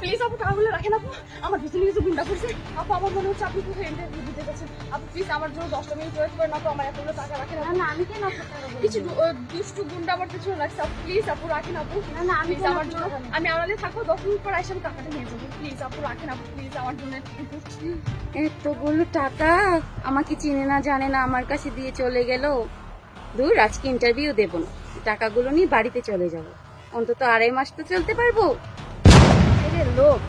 Please আপু টাকাগুলো রাখেন আপু। আমার পিছনে কিছু গুন্ডা করছে আপু। আমার মনে হচ্ছে আপনি কোথায় ইন্টারভিউ দিতে যাচ্ছেন আপু। প্লিজ আমার জন্য 10টা মিনিট ওয়েট করেন আপু। আমার এতগুলো টাকা রাখেন। না না আমি কেন আপনার টাকা বলবো? কিছু দুষ্টু গুন্ডা আমার পিছনে লাগছে আপু। প্লিজ আপু রাখেন আপু। না না আমি প্লিজ কেন আমার আপনার জন্য টাকা নেবো? আমি আমাদের থাকবো 10 মিনিট পর এসে আমি টাকাটা নিয়ে যাবো। প্লিজ আপু রাখেন আপু। প্লিজ আমার জন্য এতগুলো টাকা আমাকে চিনে না জানে না আমার কাছে দিয়ে চলে গেল। দূর, আজকে ইন্টারভিউ দেব না, টাকাগুলো নিয়ে বাড়িতে চলে যাব। অন্তত 2.5 মাস তো চলতে পারবো। এর লোক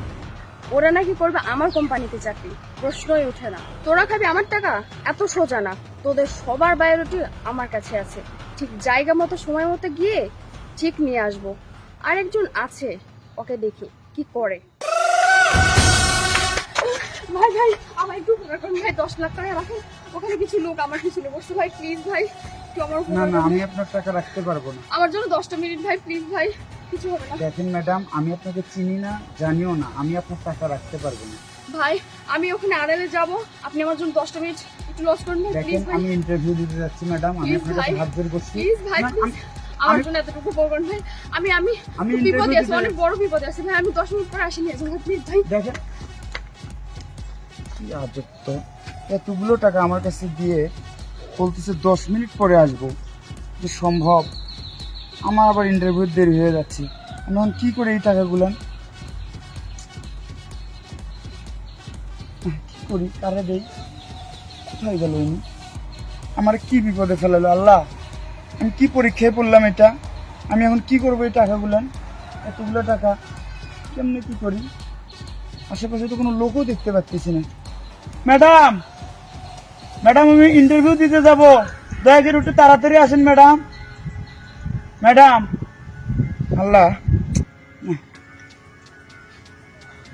ওরা নাকি করবে আমার কোম্পানিতে চাকরি, প্রশ্নই ওঠে না। তোরা খাবি আমার টাকা? এত সোজা না। তোদের সবার বায়োডাটা আমার কাছে আছে। ঠিক জায়গা মতো সময় মতো গিয়ে ঠিক নিয়ে আসবো। আরেকজন আছে, ওকে দেখি কি করে। ভাই ভাই আমার একটু উপকার করুন ভাই। 10 লাখ টাকা রাখুন। ওখানে কিছু লোক আমার পিছনে বসছে ভাই। প্লিজ ভাই একটু আমার না উপকার না করুন। আমি আপনার টাকা রাখতে পারবো না। আমার জন্য 10টা মিনিট ভাই। প্লিজ ভাই কিছু হবে না দেখেন ম্যাডাম, আমি আপনাকে চিনি না, জানিও না, আমি আপনার টাকা রাখতে পারবো না। ভাই। আমি ওখানে আড়ালে যাব, আপনি আমার জন্য 10টা মিনিট একটু লস করুন ভাই। দেখেন প্লিজ ভাই আমি ইন্টারভিউ দিতে যাচ্ছি ম্যাডাম, আমি Please, আপনার কাছে ভাই। হাত জোর করছি। প্লিজ ভাই না, please, আমার জন্য এতটুকু করবেন ভাই। আমি আমি আমি খুব বিপদে interview আছি, দিতে অনেক বড় বিপদে আছি ভাই। আমি 10 মিনিট পরে আসি নিয়ে যাবো প্লিজ ভাই। দেখেন কি আজব তো, এতগুলো টাকা আমার কাছে দিয়ে বলতেছে 10 মিনিট পরে আসবো। যে সম্ভব? আমার আবার ইন্টারভিউ দেরি হয়ে যাচ্ছে। আমি এখন কি করে এই টাকাগুলো কি করি, কারে দেই, কোথায় গেল উনি? আমার কি বিপদে ফেলালো আল্লাহ! আমি কি পরীক্ষায় পড়লাম এটা? আমি এখন কি করবো এই টাকাগুলো? এতগুলো টাকা কেমনে কি করি? আশেপাশে তো কোনো লোকও দেখতে পাচ্ছি না। ম্যাডাম, ম্যাডাম আমি ইন্টারভিউ দিতে যাব, দয়া করে একটু তাড়াতাড়ি আসেন ম্যাডাম। ম্যাডাম, আল্লাহ,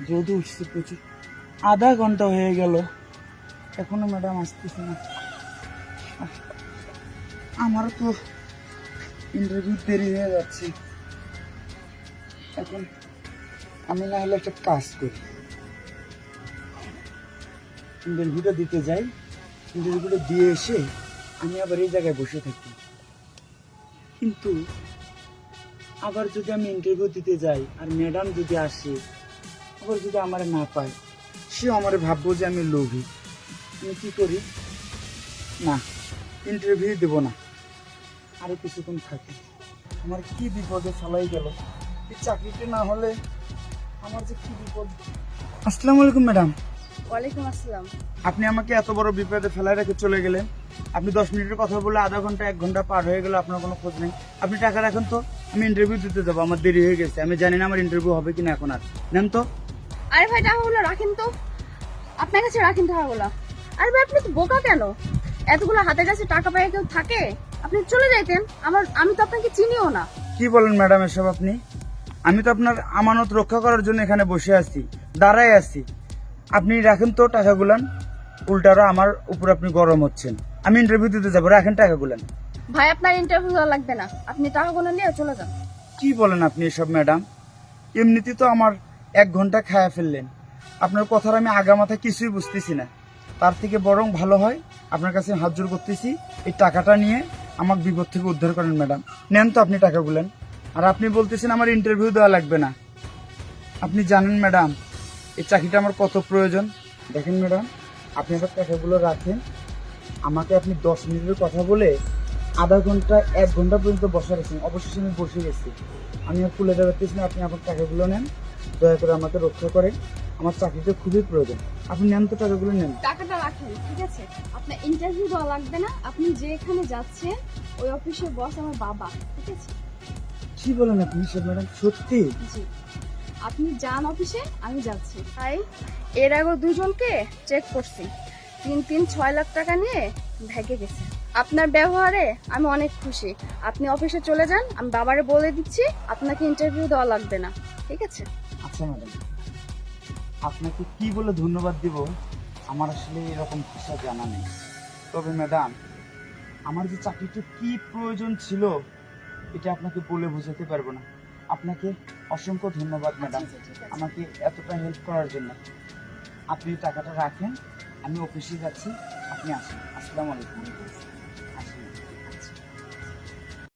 যদি উঠছে প্রচুর, আধা ঘন্টা হয়ে গেল এখনো ম্যাডাম আসতেছে না। আমারও তো ইন্টারভিউ দেরি হয়ে যাচ্ছে। এখন আমি না হলে একটা কাজ করি, ইন্টারভিউটা দিতে যাই, ইন্টারভিউটা দিয়ে এসে আমি আবার এই জায়গায় বসে থাকি। কিন্তু আবার যদি আমি ইন্টারভিউ দিতে যাই আর ম্যাডাম যদি আসে, আবার যদি আমার না পায়, সে আমার ভাববো যে আমি লোভী। আমি কি করি? না, ইন্টারভিউ দেবো না, আরো কিছুক্ষণ থাকি। আমার কি বিপদে ফেলাই গেল, এই চাকরিটা না হলে আমার যে কি বিপদ। আসসালামু আলাইকুম ম্যাডাম। ওয়ালাইকুম আসসালাম। আপনি আমাকে এত বড় বিপদে ফেলাই রেখে চলে গেলেন। আপনি 10 মিনিটের কথা বলে আধা ঘন্টা 1 ঘন্টা পার হয়ে গেল, আপনার কোনো খোঁজ নেই। আপনি টাকা রাখেন তো, আমি ইন্টারভিউ দিতে যাবো, আমার দেরি হয়ে গেছে। আমি জানি না আমার ইন্টারভিউ হবে কিনা এখন। আর নেন তো। আরে ভাই টাকাগুলো রাখেন তো, আপনার কাছে রাখেন টাকাগুলো। আরে ভাই আপনি তো বোকা কেন? এতগুলো হাতের কাছে টাকা পায় কেউ থাকে? আপনি চলে যাইতেন। আমি তো আপনাকে চিনিও না। কি বলেন ম্যাডাম এসব আপনি? আমি তো আপনার আমানত রক্ষা করার জন্য এখানে বসে আছি, দাঁড়ায় আছি। আপনি রাখেন তো টাকাগুলান, উল্টারও আমার উপর আপনি গরম হচ্ছেন। আমি ইন্টারভিউ দিতে যাবো, রাখেন টাকাগুলান। ভাই আপনার ইন্টারভিউ দেওয়া লাগবে না, আপনি টাকাগুলো নিয়ে চলে যান। কি বলেন আপনি এসব ম্যাডাম? এমনিতে তো আমার 1 ঘন্টা খায়া ফেললেন। আপনার কথার আমি আগামাথা কিছুই বুঝতেছি না। তার থেকে বরং ভালো হয় আপনার কাছে হাত জোর করতেছি, এই টাকাটা নিয়ে আমার বিপদ থেকে উদ্ধার করেন ম্যাডাম। নেন তো আপনি টাকাগুলেন। আর আপনি বলতেছেন আমার ইন্টারভিউ দেওয়া লাগবে না। আপনি জানেন ম্যাডাম এই চাকরিটা আমার কত প্রয়োজন। দেখেন ম্যাডাম, আপনি আমার টাকাগুলো রাখেন। আমাকে আপনি 10 মিনিটের কথা বলে আধা ঘন্টা 1 ঘন্টা পর্যন্ত বসা রেখেছেন। অবশেষে আমি বসে গেছি, আমি আর তুলে দাঁড়াতেছি না। আপনি আমার টাকাগুলো নেন, দয়া করে আমাকে রক্ষা করেন। আমার চাকরিটা খুবই প্রয়োজন। আপনি নেন তো টাকাগুলো, নেন। টাকাটা রাখেন, ঠিক আছে? আপনার ইন্টারভিউ দেওয়া লাগবে না। আপনি যেখানে যাচ্ছেন ওই অফিসের বস আমার বাবা, ঠিক আছে? কি বলেন আপনি সব ম্যাডাম? সত্যি? জি, আপনি যান অফিসে, আমি যাচ্ছি। তাই এর আগে 2 জনকে চেক করছি, 6 লাখ টাকা নিয়ে ভেগে গেছে। আপনার ব্যবহারে আমি অনেক খুশি। আপনি অফিসে চলে যান, আমি বাবারে বলে দিচ্ছি আপনাকে ইন্টারভিউ দেওয়া লাগবে না, ঠিক আছে? আচ্ছা ম্যাডাম, আপনাকে কি বলে ধন্যবাদ দিব আমার আসলে এরকম ভাষা জানা নেই। তবে ম্যাডাম, আমার যে চাকরিটা কি প্রয়োজন ছিল এটা আপনাকে বলে বোঝাতে পারবো না। আপনাকে অসংখ্য ধন্যবাদ ম্যাডাম, আচ্ছা, ঠিক আছে। আমাকে এতটা হেল্প করার জন্য। আপনি টাকাটা রাখেন, আমি অফিসে যাচ্ছি, আপনি আসেন। আসসালামু আলাইকুম।